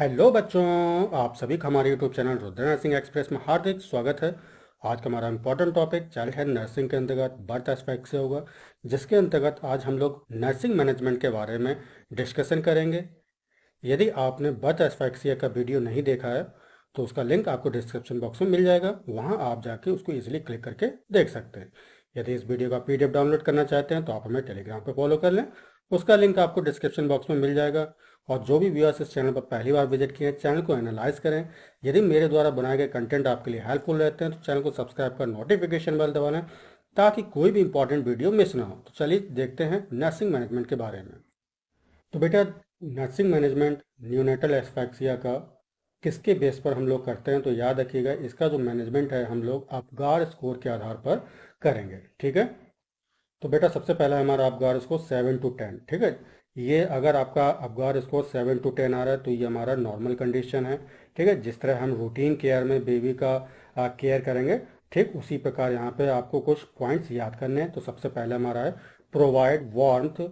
Hello बच्चों, आप सभी का हमारे YouTube channel Rudra nursing express में हार्दिक स्वागत है। आज का हमारा important topic child health nursing के अंतर्गत बर्थ एस्पेक्ट से होगा, जिसके अंतर्गत आज हम लोग नर्सिंग मैनेजमेंट के बारे में डिस्कशन करेंगे। यदि आपने बर्थ एस्फैक्सिया का वीडियो नहीं देखा है तो उसका लिंक आपको डिस्क्रिप्शन बॉक्स में मिल जाएगा, वहां आप जाके उसको इजीली क्लिक करके देख सकते हैं। यदि इस वीडियो का पीडीएफ डाउनलोड करना चाहते हैं तो आप हमें टेलीग्राम पर फॉलो कर लें, उसका लिंक आपको डिस्क्रिप्शन बॉक्स में मिल जाएगा। और जो भी व्यूअर्स इस चैनल पर पहली बार विजिट किए हैं, चैनल को एनालाइज करें। यदि मेरे द्वारा बनाए गए कंटेंट आपके लिए हेल्पफुल रहते हैं तो चैनल को सब्सक्राइब कर नोटिफिकेशन बेल दबा लें, ताकि कोई भी इंपॉर्टेंट वीडियो मिस ना हो। तो चलिए देखते हैं नर्सिंग मैनेजमेंट के बारे में। तो बेटा, नर्सिंग मैनेजमेंट न्यूनेटल एस्फैक्सिया का किसके बेस पर हम लोग करते हैं, तो याद रखिएगा इसका जो मैनेजमेंट है हम लोग अपगार स्कोर के आधार पर करेंगे। ठीक है, तो बेटा सबसे पहला है हमारा अपगार स्कोर 7 to 10। ठीक है, ये अगर आपका अपगार स्कोर 7 to 10 आ रहा है तो ये हमारा नॉर्मल कंडीशन है। ठीक है, जिस तरह हम रूटीन केयर में बेबी का केयर करेंगे, ठीक उसी प्रकार यहाँ पे आपको कुछ पॉइंट्स याद करने हैं। तो सबसे पहले हमारा है provide warmth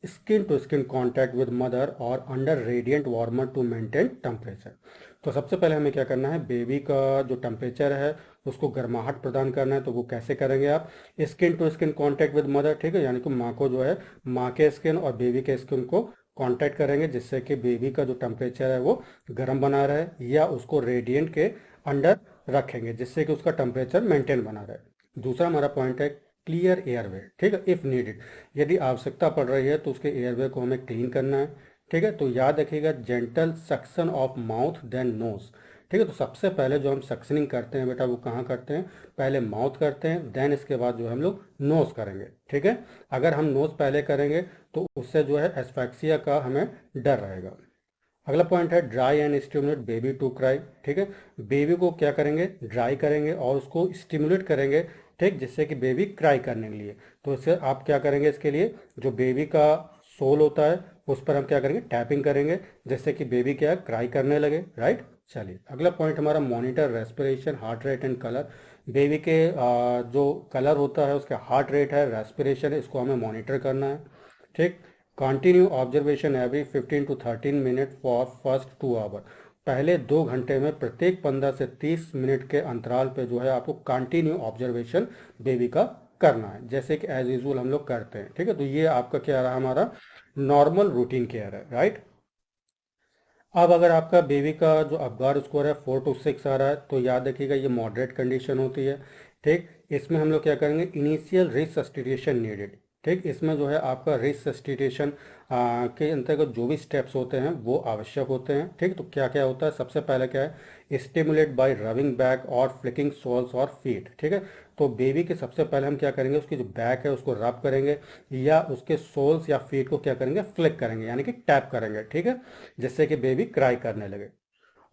skin to skin contact with mother और under radiant warmer to maintain temperature. तो सबसे पहले हमें क्या करना है, बेबी का जो टेम्परेचर है उसको गर्माहट प्रदान करना है। तो वो कैसे करेंगे आप, skin to skin contact with mother. ठीक है, यानी कि माँ को जो है माँ के स्किन और बेबी के स्किन को कांटेक्ट करेंगे, जिससे कि बेबी का जो टेम्परेचर है वो गर्म बना रहे, या उसको रेडिएंट के अंडर रखेंगे जिससे कि उसका टेम्परेचर मेंटेन बना रहे। दूसरा हमारा पॉइंट है क्लियर एयरवे। ठीक है, इफ नीडेड, यदि आवश्यकता पड़ रही है तो उसके एयरवे को हमें क्लीन करना है। ठीक है, तो याद रखिएगा gentle suction of mouth then nose. ठीक है, तो सबसे पहले जो हम सक्शनिंग करते हैं बेटा वो कहाँ करते हैं, पहले माउथ करते हैं, देन इसके बाद जो है हम लोग नोज करेंगे। ठीक है, अगर हम नोज पहले करेंगे तो उससे जो है एस्फैक्सिया का हमें डर रहेगा। अगला पॉइंट है dry and stimulate baby to cry. ठीक है, बेबी को क्या करेंगे, ड्राई करेंगे और उसको स्टिमुलेट करेंगे, ठीक, जिससे कि बेबी क्राई करने के लिए। तो इससे आप क्या करेंगे, इसके लिए जो बेबी का सोल होता है उस पर हम क्या करेंगे, टैपिंग करेंगे, जिससे कि बेबी क्या है, क्राई करने लगे। राइट, चलिए अगला पॉइंट हमारा monitor respiration heart rate and colour. Baby के जो कलर होता है उसका हार्ट रेट है, रेस्पिरेशन है, इसको हमें मॉनिटर करना है। ठीक, continue observation every 15 to 13 minute for first 2 hour. पहले 2 घंटे में प्रत्येक 15 से 30 मिनट के अंतराल पे जो है आपको कंटिन्यू ऑब्जर्वेशन बेबी का करना है, जैसे कि एज यूजुअल हम लोग करते हैं। ठीक है, तो ये आपका क्या रहा, हमारा नॉर्मल रूटीन केयर है। राइट, अब अगर आपका बेबी का जो अपगार स्कोर है 4 to 6 आ रहा है तो याद रखिएगा ये मॉडरेट कंडीशन होती है। ठीक, इसमें हम लोग क्या करेंगे, इनिशियल रिसस्टिटेशन नीडेड। ठीक, इसमें जो है आपका रिसस्टिटेशन के अंतर्गत जो भी स्टेप्स होते हैं वो आवश्यक होते हैं। ठीक, तो क्या क्या होता है, सबसे पहले क्या है, स्टिमुलेट बाय रबिंग बैक और फ्लिकिंग सोल्स और फीट। ठीक है, तो बेबी के सबसे पहले हम क्या करेंगे, उसकी जो बैक है उसको रब करेंगे, या उसके सोल्स या फीट को क्या करेंगे, फ्लिक करेंगे यानी कि टैप करेंगे। ठीक है, जिससे कि बेबी क्राई करने लगे।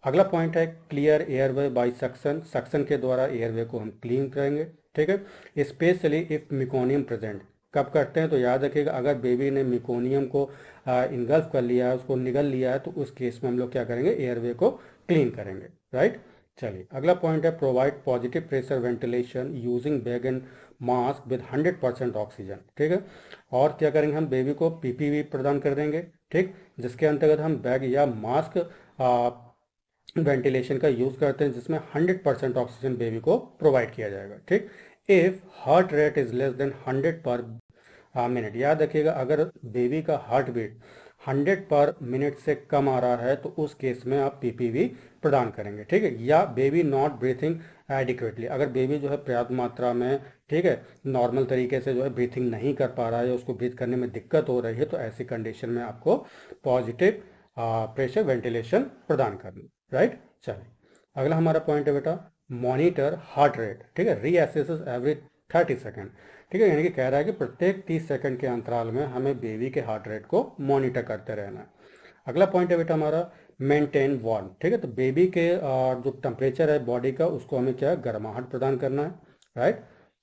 अगला पॉइंट है clear airway by suction. Suction के द्वारा एयरवे को हम क्लीन करेंगे। ठीक है, स्पेशली इफ मिकोनियम प्रेजेंट। कब करते हैं, तो याद रखिएगा अगर बेबी ने मिकोनियम को इनगल्फ कर लिया है, उसको निगल लिया है, तो उस केस में हम लोग क्या करेंगे, एयरवे को क्लीन करेंगे। राइट, चलिए अगला पॉइंट है provide positive pressure ventilation using bag and mask with 100% oxygen. ठीक है, और क्या करेंगे, हम बेबी को पीपीवी प्रदान कर देंगे। ठीक, जिसके अंतर्गत हम बैग या मास्क वेंटिलेशन का यूज़ करते हैं, जिसमें 100% ऑक्सीजन बेबी को प्रोवाइड किया जाएगा। ठीक, if heart rate is less than 100 पर मिनट। याद रखिएगा अगर बेबी का हार्ट बीट 100 पर मिनट से कम आ रहा है तो उस केस में आप पीपीवी प्रदान करेंगे। ठीक है, या बेबी नॉट ब्रीथिंग एडिक्वेटली, अगर बेबी जो है पर्याप्त मात्रा में, ठीक है, नॉर्मल तरीके से जो है ब्रीथिंग नहीं कर पा रहा है या उसको ब्रीथ करने में दिक्कत हो रही है, तो ऐसी कंडीशन में आपको पॉजिटिव प्रेशर वेंटिलेशन प्रदान करना। राइट, चलिए अगला हमारा पॉइंट है बेटा मॉनिटर हार्ट रेट। ठीक है, रीअसेसेस एवरी 30 सेकेंड। ठीक है, यानी कि कह रहा है कि प्रत्येक 30 सेकंड के अंतराल में हमें बेबी के हार्ट रेट को मॉनिटर करते रहना है। अगला पॉइंट है बेटा हमारा मेंटेन वार्म। ठीक है, तो बेबी के जो टेम्परेचर है बॉडी का उसको हमें क्या है, गर्माहट प्रदान करना है। राइट,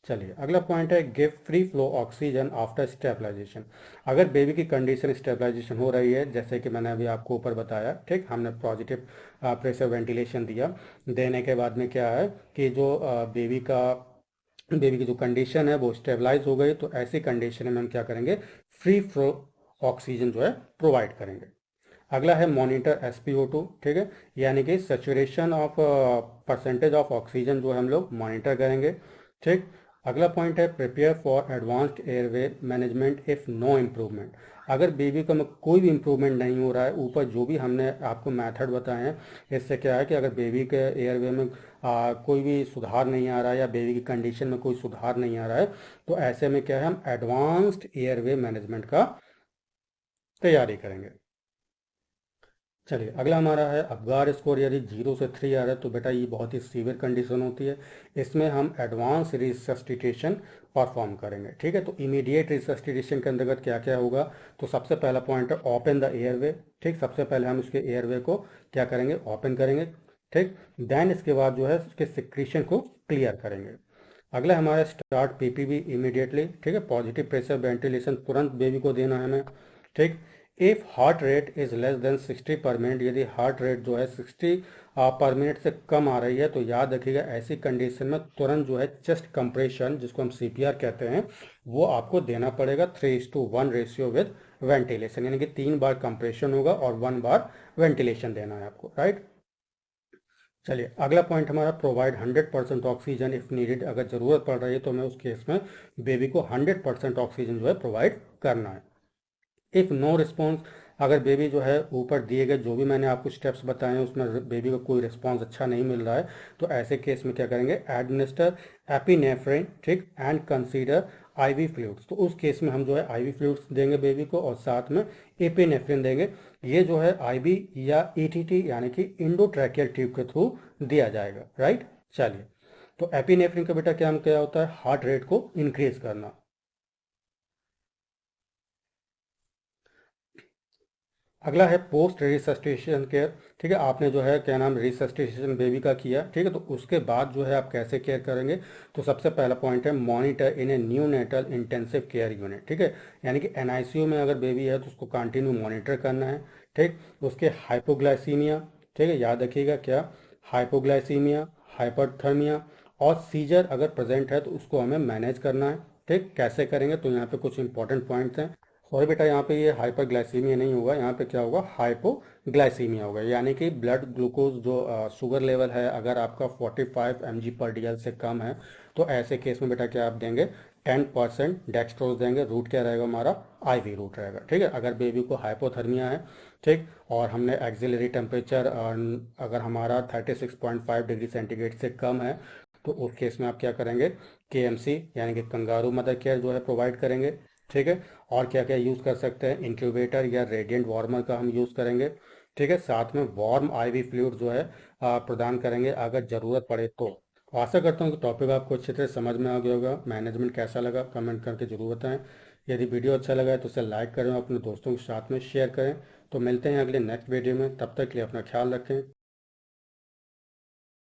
चलिए अगला पॉइंट है give free flow oxygen after stabilisation. अगर बेबी की कंडीशन स्टेबलाइजेशन हो रही है, जैसे कि मैंने अभी आपको ऊपर बताया, ठीक, हमने पॉजिटिव प्रेशर वेंटिलेशन दिया, देने के बाद में क्या है कि जो बेबी की जो कंडीशन है वो स्टेबलाइज हो गई, तो ऐसी कंडीशन में हम क्या करेंगे, फ्री फ्लो ऑक्सीजन जो है प्रोवाइड करेंगे। अगला है मॉनिटर SpO2, ठीक है, यानी कि saturation of percentage of oxygen जो हम लोग मॉनिटर करेंगे, ठीक। अगला पॉइंट है prepare for advanced airway management if no improvement. अगर बेबी का कोई भी इम्प्रूवमेंट नहीं हो रहा है, ऊपर जो भी हमने आपको मेथड बताए हैं, इससे क्या है कि अगर बेबी के एयरवे में कोई भी सुधार नहीं आ रहा है या बेबी की कंडीशन में कोई सुधार नहीं आ रहा है, तो ऐसे में क्या है, हम एडवांस्ड एयरवे मैनेजमेंट का तैयारी करेंगे। चलिए अगला हमारा है अबगार स्कोर, यदि 0 से 3 आ रहा है तो बेटा ये बहुत ही सीवियर कंडीशन होती है। इसमें हम एडवांस रिसस्टिटेशन परफॉर्म करेंगे, ठीक है। तो इमीडिएट रिसस्टिटेशन के अंतर्गत क्या क्या होगा, तो सबसे पहला पॉइंट है ओपन द एयरवे, ठीक। सबसे पहले हम उसके एयरवे को क्या करेंगे, ओपन करेंगे, ठीक। देन इसके बाद जो है उसके सिक्रीशन को क्लियर करेंगे। अगला हमारा स्टार्ट PPV इमीडिएटली, ठीक है। पॉजिटिव प्रेशर वेंटिलेशन तुरंत बेबी को देना है हमें, ठीक। If heart rate is less than 60 पर मिनट, यदि हार्ट रेट जो है 60 पर मिनट से कम आ रही है तो याद रखिएगा ऐसी कंडीशन में तुरंत जो है चेस्ट कंप्रेशन, जिसको हम CPR कहते हैं, वो आपको देना पड़ेगा 3:1 रेशियो विद वेंटिलेशन, यानी कि 3 बार कंप्रेशन होगा और 1 बार वेंटिलेशन देना है आपको, राइट। चलिए अगला पॉइंट हमारा प्रोवाइड 100% ऑक्सीजन इफ नीडेड। अगर ज़रूरत पड़ रही है तो हमें उस केस में बेबी को 100% ऑक्सीजन जो है प्रोवाइड करना है। इफ़ नो रिस्पॉन्स, अगर बेबी जो है ऊपर दिए गए जो भी मैंने आपको स्टेप्स बताए हैं उसमें बेबी को कोई रिस्पॉन्स अच्छा नहीं मिल रहा है, तो ऐसे केस में क्या करेंगे, एडमिनिस्टर एपिनेफ्रिन, ठीक, एंड कंसीडर IV फ्लूइड्स। तो उस केस में हम जो है IV फ्लूइड्स देंगे बेबी को और साथ में एपिनेफ्रिन देंगे। ये जो है IV या ETT यानी कि इंडोट्रैकियल ट्यूब के थ्रू दिया जाएगा, राइट। चलिए तो एपिनेफ्रिन का बेटा क्या क्या होता है, हार्ट रेट को इंक्रीज करना। अगला है पोस्ट रिसस्टेशन केयर, ठीक है। आपने जो है क्या नाम रिसस्टेशन बेबी का किया, ठीक है, तो उसके बाद जो है आप कैसे केयर करेंगे, तो सबसे पहला पॉइंट है monitor in a neonatal intensive care unit, ठीक है। यानी कि NICU में अगर बेबी है तो उसको कंटिन्यू मॉनिटर करना है, ठीक। उसके हाइपोग्लाइसीमिया, ठीक है, याद रखिएगा क्या, हाइपोग्लाइसीमिया, हाइपरथर्मिया और सीजर अगर प्रेजेंट है तो उसको हमें मैनेज करना है, ठीक। कैसे करेंगे, तो यहाँ पे कुछ इंपॉर्टेंट पॉइंट्स हैं। सॉरी बेटा, यहाँ पे ये हाइपरग्लाइसीमिया नहीं होगा, यहाँ पे क्या होगा, हाइपोग्लाइसीमिया होगा, यानी कि ब्लड ग्लूकोज जो शुगर लेवल है अगर आपका 45 mg/dl से कम है, तो ऐसे केस में बेटा क्या आप देंगे, 10% डेक्सट्रोज देंगे। रूट क्या रहेगा हमारा, IV रूट रहेगा, ठीक है। अगर बेबी को हाइपोथर्मिया है, ठीक, और हमने एक्सिलरी टेम्परेचर अगर हमारा 36.5 डिग्री सेंटीग्रेड से कम है, तो उस केस में आप क्या करेंगे, KMC यानी कि कंगारू मदर केयर जो है प्रोवाइड करेंगे, ठीक है। और क्या क्या यूज़ कर सकते हैं, इंक्यूबेटर या रेडिएंट वार्मर का हम यूज़ करेंगे, ठीक है। साथ में वार्म IV फ्लूइड जो है प्रदान करेंगे अगर ज़रूरत पड़े तो आशा करता हूँ कि टॉपिक आपको अच्छी तरह समझ में आ गया होगा। मैनेजमेंट कैसा लगा कमेंट करके जरूर बताएं। यदि वीडियो अच्छा लगा है तो उसे लाइक करें और अपने दोस्तों के साथ में शेयर करें। तो मिलते हैं अगले नेक्स्ट वीडियो में, तब तक के लिए अपना ख्याल रखें।